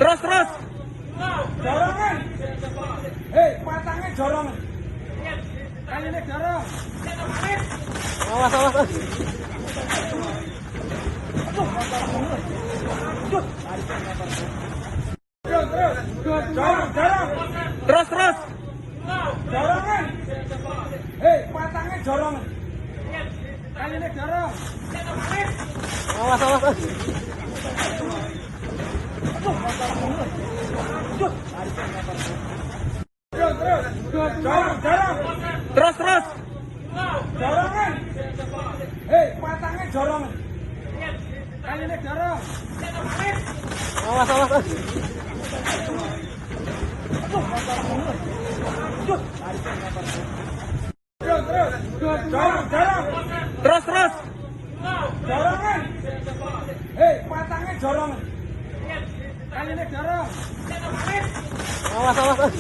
Terus. Jorongan. Hei, patangnya jorongan. Kayaknya jorong. Awas. Jorong. Terus. Jorongan. Hei, patangnya jorongan. Kayaknya jorong. Awas. Jorong. Terus. Jorongan. Hei, patangnya jorongan. Kayaknya jorong. Awas. Jorong. Terus. Jorongan. Hei, patangnya jorongan. Kayaknya jorong. Awas.